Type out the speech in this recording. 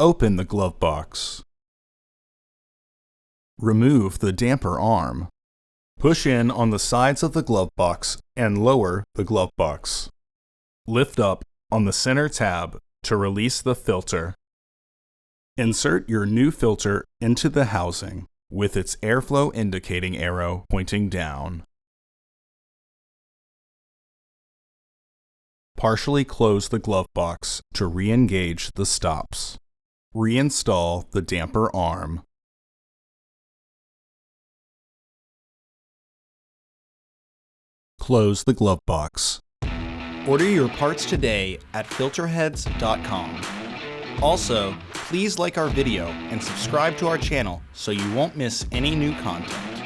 Open the glove box. Remove the damper arm. Push in on the sides of the glove box and lower the glove box. Lift up on the center tab to release the filter. Insert your new filter into the housing with its airflow indicating arrow pointing down. Partially close the glove box to re-engage the stops. Reinstall the damper arm. Close the glove box. Order your parts today at filterheads.com. Also, please like our video and subscribe to our channel so you won't miss any new content.